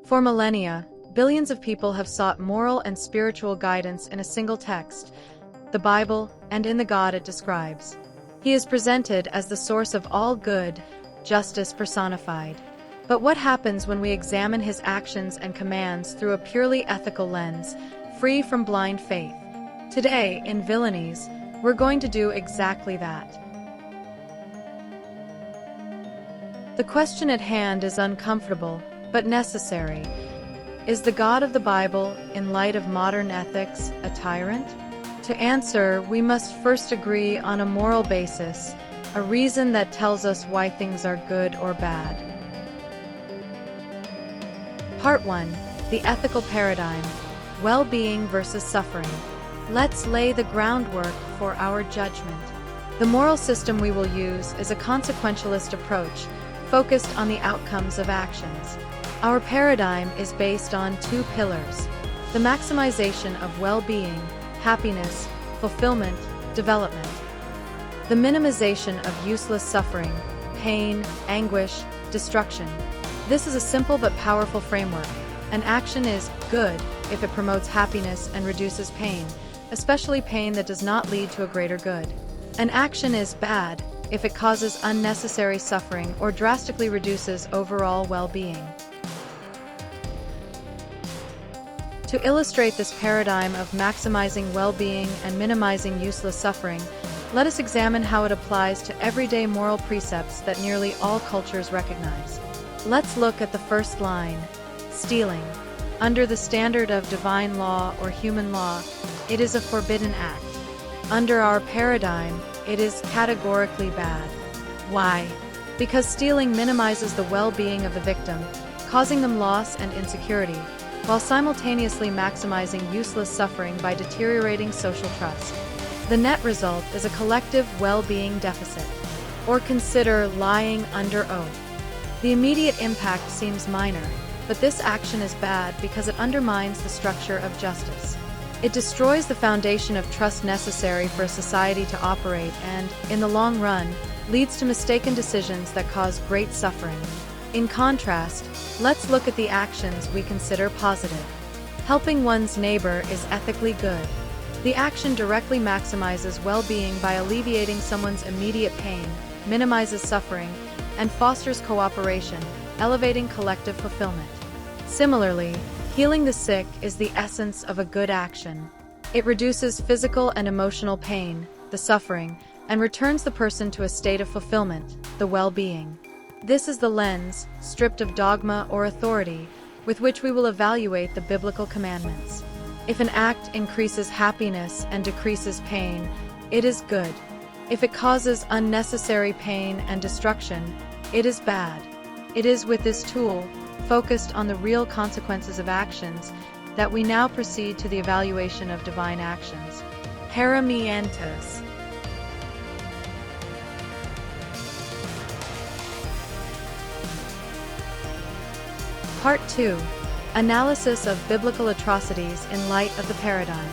For millennia, billions of people have sought moral and spiritual guidance in a single text, the Bible, and in the God it describes. He is presented as the source of all good, justice personified. But what happens when we examine his actions and commands through a purely ethical lens, free from blind faith? Today, in Villainies, we're going to do exactly that. The question at hand is uncomfortable, but necessary. Is the God of the Bible, in light of modern ethics, a tyrant? To answer, we must first agree on a moral basis, a reason that tells us why things are good or bad. Part 1. The Ethical Paradigm: Well-being versus Suffering. Let's lay the groundwork for our judgment. The moral system we will use is a consequentialist approach, focused on the outcomes of actions. Our paradigm is based on two pillars: the maximization of well-being, happiness, fulfillment, development. The minimization of useless suffering, pain, anguish, destruction. This is a simple but powerful framework. An action is good if it promotes happiness and reduces pain, especially pain that does not lead to a greater good. An action is bad if it causes unnecessary suffering or drastically reduces overall well-being. To illustrate this paradigm of maximizing well-being and minimizing useless suffering, let us examine how it applies to everyday moral precepts that nearly all cultures recognize. Let's look at the first line: stealing. Under the standard of divine law or human law, it is a forbidden act. Under our paradigm, it is categorically bad. Why? Because stealing minimizes the well-being of the victim, causing them loss and insecurity, while simultaneously maximizing useless suffering by deteriorating social trust. The net result is a collective well-being deficit. Or consider lying under oath. The immediate impact seems minor, but this action is bad because it undermines the structure of justice. It destroys the foundation of trust necessary for a society to operate and, in the long run, leads to mistaken decisions that cause great suffering. In contrast, let's look at the actions we consider positive. Helping one's neighbor is ethically good. The action directly maximizes well-being by alleviating someone's immediate pain, minimizes suffering, and fosters cooperation, elevating collective fulfillment. Similarly, healing the sick is the essence of a good action. It reduces physical and emotional pain, the suffering, and returns the person to a state of fulfillment, the well-being. This is the lens, stripped of dogma or authority, with which we will evaluate the biblical commandments. If an act increases happiness and decreases pain, it is good. If it causes unnecessary pain and destruction, it is bad. It is with this tool, focused on the real consequences of actions, that we now proceed to the evaluation of divine actions. Herramientas. Part 2. Analysis of biblical atrocities in light of the paradigm.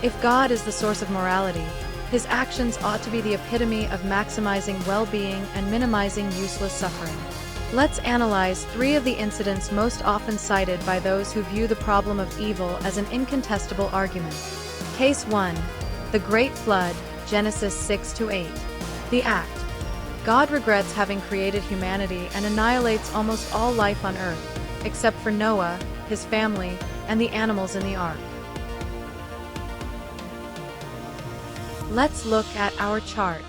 If God is the source of morality, his actions ought to be the epitome of maximizing well-being and minimizing useless suffering. Let's analyze 3 of the incidents most often cited by those who view the problem of evil as an incontestable argument. Case 1. The Great Flood, Genesis 6-8. The act. God regrets having created humanity and annihilates almost all life on earth, except for Noah, his family, and the animals in the ark. Let's look at our chart.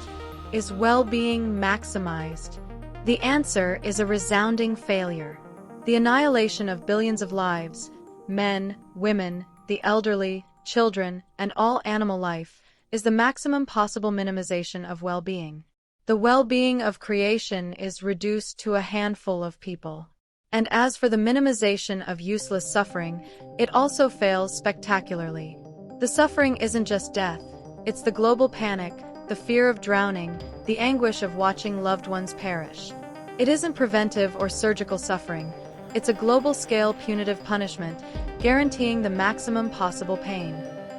Is well-being maximized? The answer is a resounding failure. The annihilation of billions of lives, men, women, the elderly, children, and all animal life, is the maximum possible minimization of well-being. The well-being of creation is reduced to a handful of people. And as for the minimization of useless suffering, it also fails spectacularly. The suffering isn't just death. It's the global panic, the fear of drowning, the anguish of watching loved ones perish. It isn't preventive or surgical suffering. It's a global-scale punitive punishment, guaranteeing the maximum possible pain.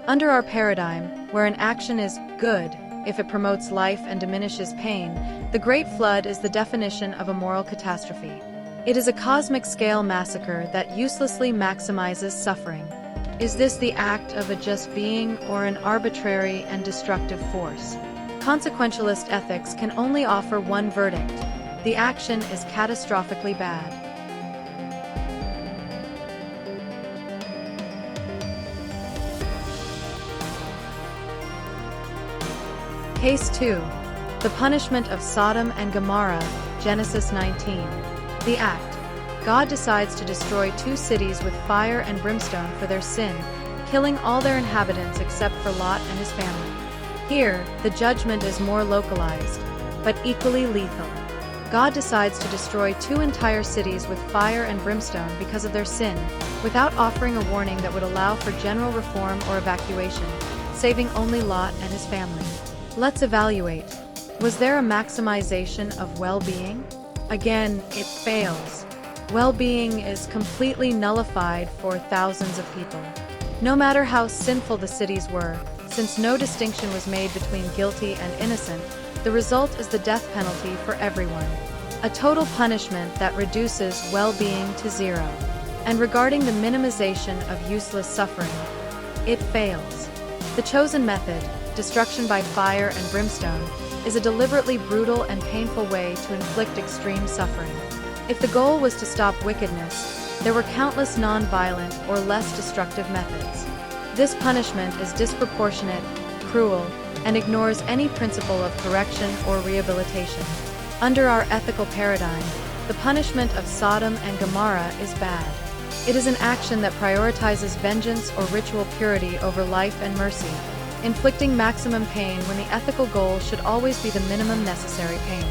Under our paradigm, where an action is good if it promotes life and diminishes pain, the Great Flood is the definition of a moral catastrophe. It is a cosmic-scale massacre that uselessly maximizes suffering. Is this the act of a just being or an arbitrary and destructive force? Consequentialist ethics can only offer one verdict: the action is catastrophically bad. Case 2. The punishment of Sodom and Gomorrah, Genesis 19. The act. God decides to destroy 2 cities with fire and brimstone for their sin, killing all their inhabitants except for Lot and his family. Here, the judgment is more localized, but equally lethal. God decides to destroy 2 entire cities with fire and brimstone because of their sin, without offering a warning that would allow for general reform or evacuation, saving only Lot and his family. Let's evaluate. Was there a maximization of well-being? Again, it fails. Well-being is completely nullified for thousands of people. No matter how sinful the cities were, since no distinction was made between guilty and innocent, the result is the death penalty for everyone. A total punishment that reduces well-being to 0. And regarding the minimization of useless suffering, it fails. The chosen method, destruction by fire and brimstone, is a deliberately brutal and painful way to inflict extreme suffering. If the goal was to stop wickedness, there were countless non-violent or less destructive methods. This punishment is disproportionate, cruel, and ignores any principle of correction or rehabilitation. Under our ethical paradigm, the punishment of Sodom and Gomorrah is bad. It is an action that prioritizes vengeance or ritual purity over life and mercy, inflicting maximum pain when the ethical goal should always be the minimum necessary pain.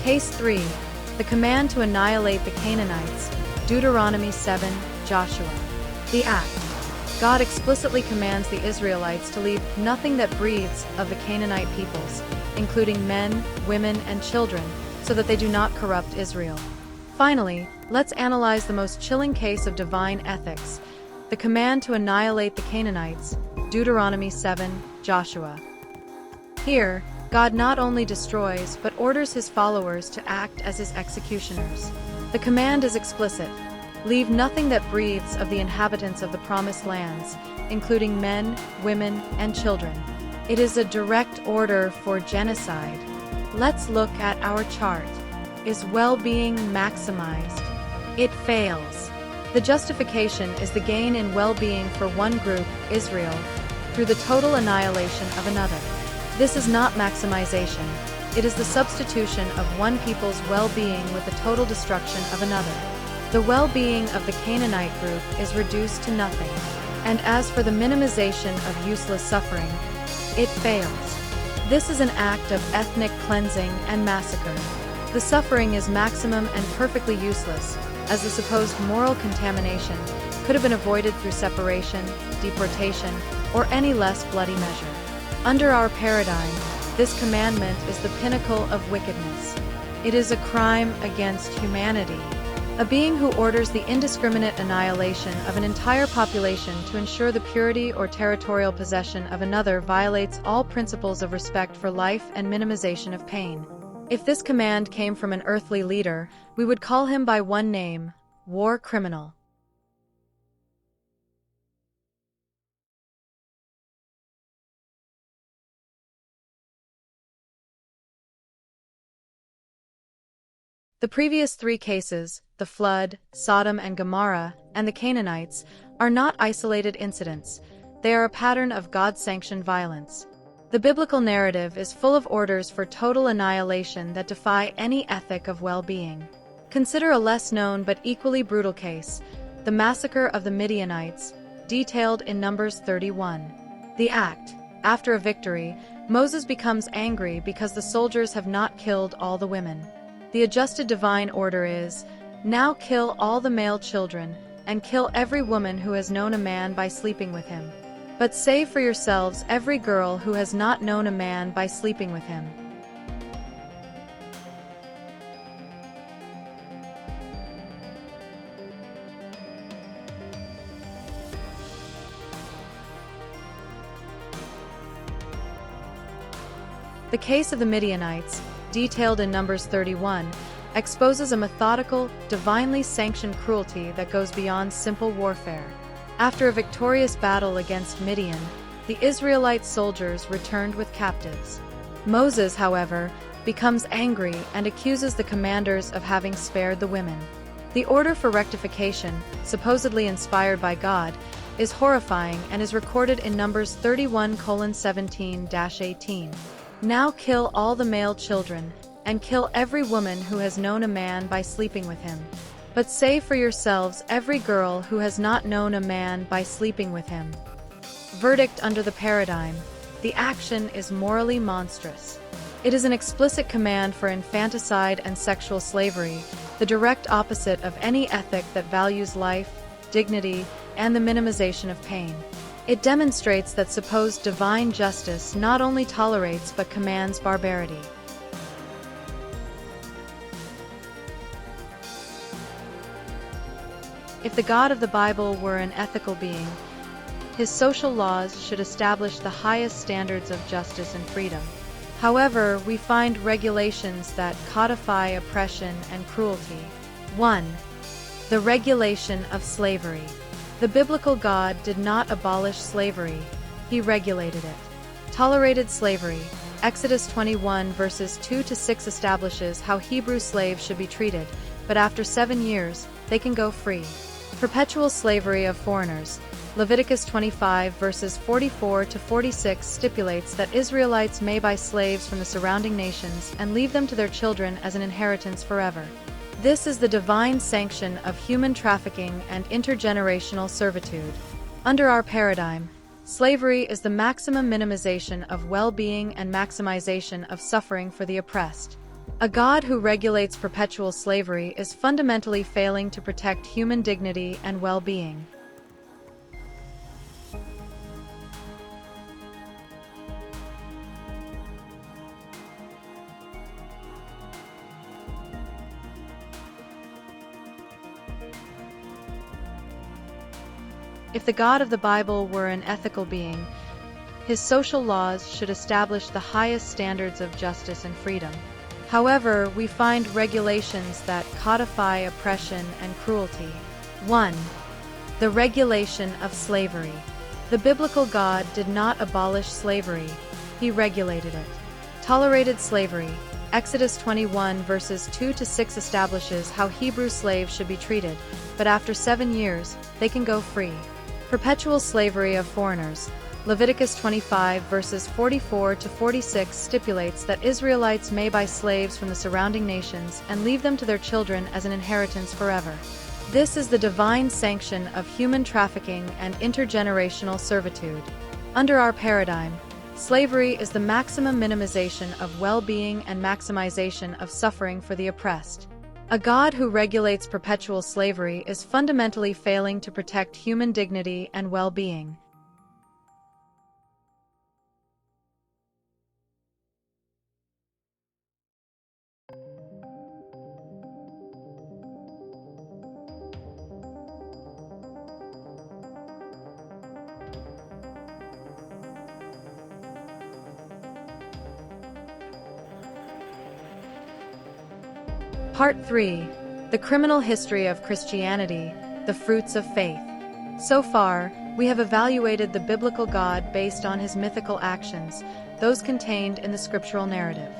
Case 3. The command to annihilate the Canaanites, Deuteronomy 7, Joshua. The act. God explicitly commands the Israelites to leave nothing that breathes of the Canaanite peoples, including men, women, and children, so that they do not corrupt Israel. Finally, let's analyze the most chilling case of divine ethics, the command to annihilate the Canaanites, Deuteronomy 7, Joshua. Here, God not only destroys but orders his followers to act as his executioners. The command is explicit: leave nothing that breathes of the inhabitants of the promised lands, including men, women, and children. It is a direct order for genocide. Let's look at our chart. Is well-being maximized? It fails. The justification is the gain in well-being for one group, Israel, through the total annihilation of another. This is not maximization. It is the substitution of one people's well-being with the total destruction of another. The well-being of the Canaanite group is reduced to nothing. And as for the minimization of useless suffering, it fails. This is an act of ethnic cleansing and massacre. The suffering is maximum and perfectly useless, as the supposed moral contamination could have been avoided through separation, deportation, or any less bloody measure. Under our paradigm, this commandment is the pinnacle of wickedness. It is a crime against humanity. A being who orders the indiscriminate annihilation of an entire population to ensure the purity or territorial possession of another violates all principles of respect for life and minimization of pain. If this command came from an earthly leader, we would call him by one name: war criminal. The previous 3 cases, the flood, Sodom and Gomorrah, and the Canaanites, are not isolated incidents. They are a pattern of God-sanctioned violence. The biblical narrative is full of orders for total annihilation that defy any ethic of well-being. Consider a less-known but equally brutal case, the massacre of the Midianites, detailed in Numbers 31. The act. After a victory, Moses becomes angry because the soldiers have not killed all the women. The adjusted divine order is, now kill all the male children, and kill every woman who has known a man by sleeping with him. But save for yourselves every girl who has not known a man by sleeping with him. The case of the Midianites, detailed in Numbers 31, exposes a methodical, divinely sanctioned cruelty that goes beyond simple warfare. After a victorious battle against Midian, the Israelite soldiers returned with captives. Moses, however, becomes angry and accuses the commanders of having spared the women. The order for rectification, supposedly inspired by God, is horrifying and is recorded in Numbers 31:17-18. Now kill all the male children, and kill every woman who has known a man by sleeping with him. But save for yourselves every girl who has not known a man by sleeping with him. Verdict under the paradigm: the action is morally monstrous. It is an explicit command for infanticide and sexual slavery, the direct opposite of any ethic that values life, dignity, and the minimization of pain. It demonstrates that supposed divine justice not only tolerates but commands barbarity. If the God of the Bible were an ethical being, his social laws should establish the highest standards of justice and freedom. However, we find regulations that codify oppression and cruelty. 1. The regulation of slavery. The biblical God did not abolish slavery, he regulated it. Tolerated slavery. Exodus 21 verses 2-6 establishes how Hebrew slaves should be treated, but after 7 years, they can go free. Perpetual slavery of foreigners. Leviticus 25 verses 44-46 stipulates that Israelites may buy slaves from the surrounding nations and leave them to their children as an inheritance forever. This is the divine sanction of human trafficking and intergenerational servitude. Under our paradigm, slavery is the maximum minimization of well-being and maximization of suffering for the oppressed. A God who regulates perpetual slavery is fundamentally failing to protect human dignity and well-being. If the God of the Bible were an ethical being, his social laws should establish the highest standards of justice and freedom. However, we find regulations that codify oppression and cruelty. 1. The regulation of slavery. The biblical God did not abolish slavery, he regulated it. Tolerated slavery. Exodus 21 verses 2-6 establishes how Hebrew slaves should be treated, but after 7 years, they can go free. Perpetual slavery of foreigners. Leviticus 25 verses 44-46 stipulates that Israelites may buy slaves from the surrounding nations and leave them to their children as an inheritance forever. This is the divine sanction of human trafficking and intergenerational servitude. Under our paradigm, slavery is the maximum minimization of well-being and maximization of suffering for the oppressed. A God who regulates perpetual slavery is fundamentally failing to protect human dignity and well-being. Part 3. The Criminal History of Christianity, the Fruits of Faith. So far, we have evaluated the biblical God based on his mythical actions, those contained in the scriptural narrative.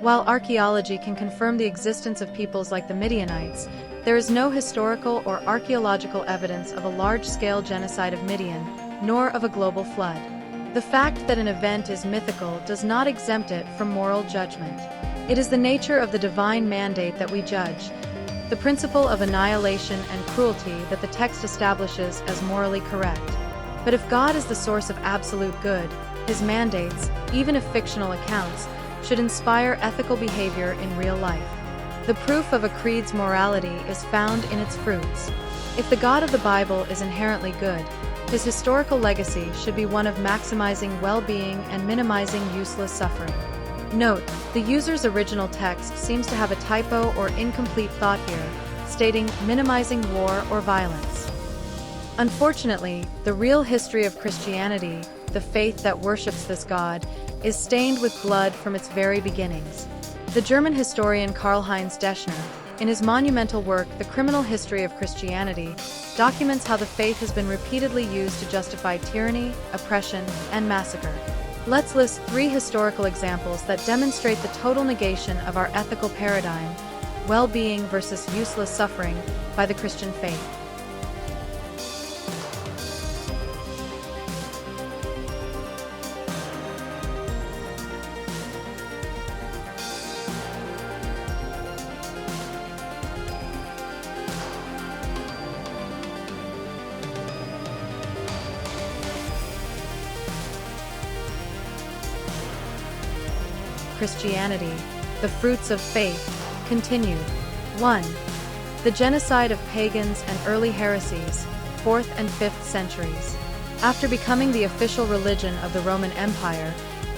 While archaeology can confirm the existence of peoples like the Midianites, there is no historical or archaeological evidence of a large-scale genocide of Midian, nor of a global flood. The fact that an event is mythical does not exempt it from moral judgment. It is the nature of the divine mandate that we judge, the principle of annihilation and cruelty that the text establishes as morally correct. But if God is the source of absolute good, his mandates, even if fictional accounts, should inspire ethical behavior in real life. The proof of a creed's morality is found in its fruits. If the God of the Bible is inherently good, his historical legacy should be one of maximizing well-being and minimizing useless suffering. Note, the user's original text seems to have a typo or incomplete thought here, stating minimizing war or violence. Unfortunately, the real history of Christianity, the faith that worships this god, is stained with blood from its very beginnings. The German historian Karl-Heinz Deschner, in his monumental work The Criminal History of Christianity, documents how the faith has been repeatedly used to justify tyranny, oppression, and massacre. Let's list 3 historical examples that demonstrate the total negation of our ethical paradigm: well-being versus useless suffering, by the Christian faith. Christianity, the fruits of faith, continued. 1. The genocide of pagans and early heresies, 4th and 5th centuries. After becoming the official religion of the Roman Empire,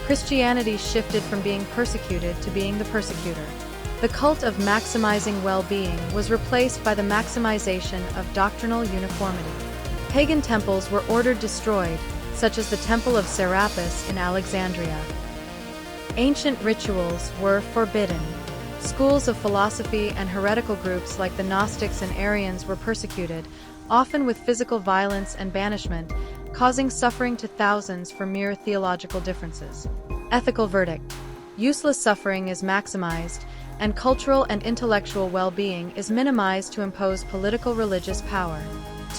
Christianity shifted from being persecuted to being the persecutor. The cult of maximizing well-being was replaced by the maximization of doctrinal uniformity. Pagan temples were ordered destroyed, such as the Temple of Serapis in Alexandria. Ancient rituals were forbidden. Schools of philosophy and heretical groups like the Gnostics and Arians were persecuted, often with physical violence and banishment, causing suffering to thousands for mere theological differences. Ethical verdict: useless suffering is maximized, and cultural and intellectual well-being is minimized to impose political religious power.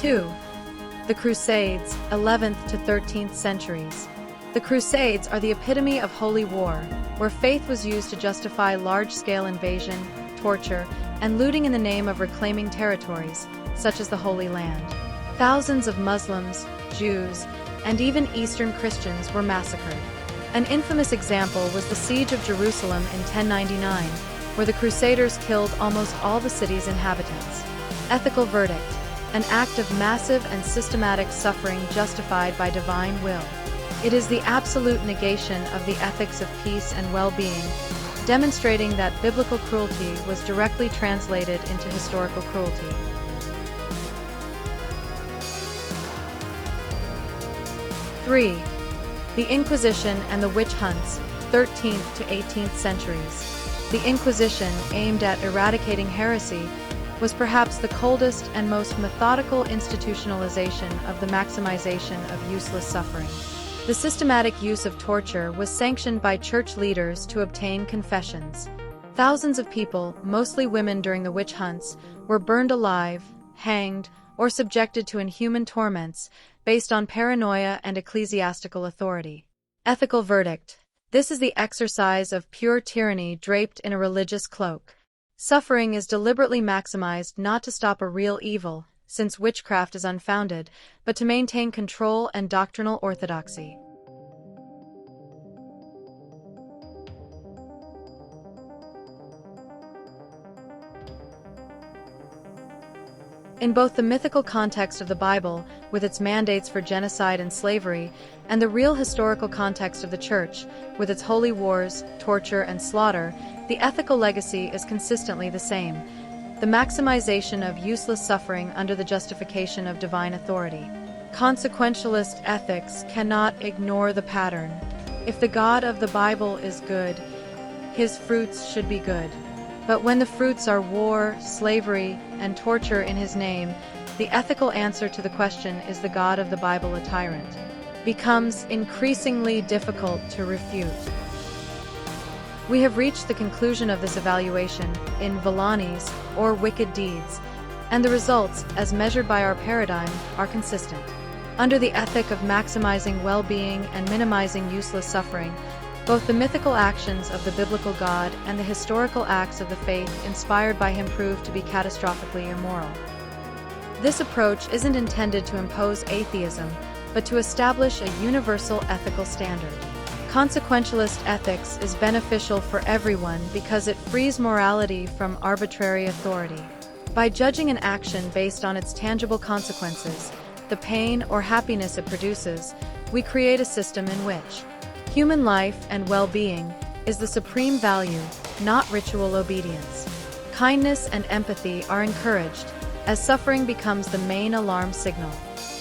2. The Crusades, 11th to 13th centuries. The Crusades are the epitome of holy war, where faith was used to justify large-scale invasion, torture, and looting in the name of reclaiming territories, such as the Holy Land. Thousands of Muslims, Jews, and even Eastern Christians were massacred. An infamous example was the Siege of Jerusalem in 1099, where the Crusaders killed almost all the city's inhabitants. Ethical verdict: an act of massive and systematic suffering justified by divine will. It is the absolute negation of the ethics of peace and well-being, demonstrating that biblical cruelty was directly translated into historical cruelty. Three. The Inquisition and the witch hunts, 13th to 18th centuries. The Inquisition, aimed at eradicating heresy, was perhaps the coldest and most methodical institutionalization of the maximization of useless suffering. The systematic use of torture was sanctioned by church leaders to obtain confessions. Thousands of people, mostly women during the witch hunts, were burned alive, hanged, or subjected to inhuman torments based on paranoia and ecclesiastical authority. Ethical verdict: this is the exercise of pure tyranny draped in a religious cloak. Suffering is deliberately maximized not to stop a real evil, since witchcraft is unfounded, but to maintain control and doctrinal orthodoxy. In both the mythical context of the Bible, with its mandates for genocide and slavery, and the real historical context of the Church, with its holy wars, torture, and slaughter, the ethical legacy is consistently the same: the maximization of useless suffering under the justification of divine authority. Consequentialist ethics cannot ignore the pattern. If the God of the Bible is good, his fruits should be good. But when the fruits are war, slavery, and torture in his name, the ethical answer to the question, "Is the God of the Bible a tyrant?" becomes increasingly difficult to refute. We have reached the conclusion of this evaluation in vilainies, or wicked deeds, and the results, as measured by our paradigm, are consistent. Under the ethic of maximizing well-being and minimizing useless suffering, both the mythical actions of the biblical God and the historical acts of the faith inspired by him prove to be catastrophically immoral. This approach isn't intended to impose atheism, but to establish a universal ethical standard. Consequentialist ethics is beneficial for everyone because it frees morality from arbitrary authority. By judging an action based on its tangible consequences, the pain or happiness it produces, we create a system in which human life and well-being is the supreme value, not ritual obedience. Kindness and empathy are encouraged, as suffering becomes the main alarm signal.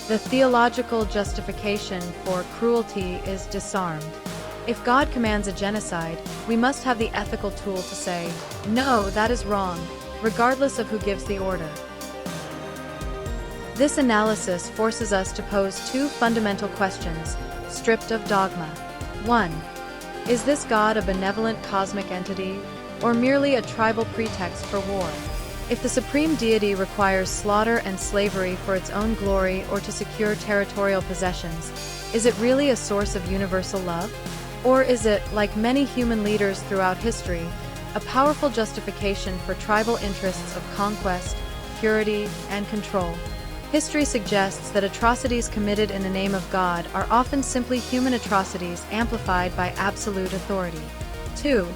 The theological justification for cruelty is disarmed. If God commands a genocide, we must have the ethical tool to say, no, that is wrong, regardless of who gives the order. This analysis forces us to pose two fundamental questions, stripped of dogma. 1. Is this God a benevolent cosmic entity, or merely a tribal pretext for war? If the supreme deity requires slaughter and slavery for its own glory or to secure territorial possessions, is it really a source of universal love? Or is it, like many human leaders throughout history, a powerful justification for tribal interests of conquest, purity, and control? History suggests that atrocities committed in the name of God are often simply human atrocities amplified by absolute authority. 2.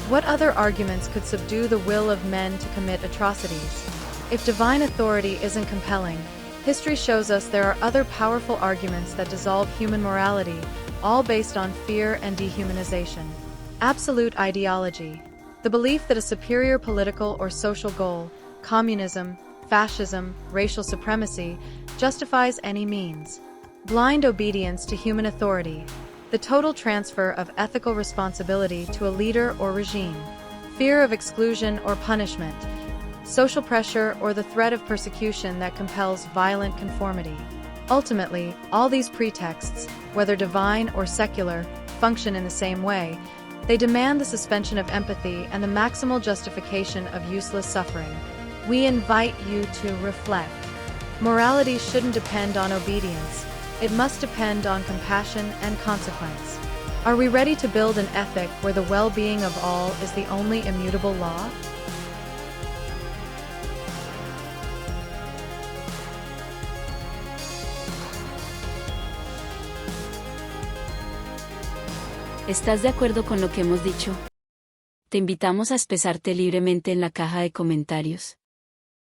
What other arguments could subdue the will of men to commit atrocities? If divine authority isn't compelling, history shows us there are other powerful arguments that dissolve human morality, all based on fear and dehumanization. Absolute ideology. The belief that a superior political or social goal, communism, fascism, racial supremacy, justifies any means. Blind obedience to human authority. The total transfer of ethical responsibility to a leader or regime. Fear of exclusion or punishment. Social pressure or the threat of persecution that compels violent conformity. Ultimately, all these pretexts, whether divine or secular, function in the same way. They demand the suspension of empathy and the maximal justification of useless suffering. We invite you to reflect. Morality shouldn't depend on obedience. It must depend on compassion and consequence. Are we ready to build an ethic where the well-being of all is the only immutable law? ¿Estás de acuerdo con lo que hemos dicho? Te invitamos a expresarte libremente en la caja de comentarios.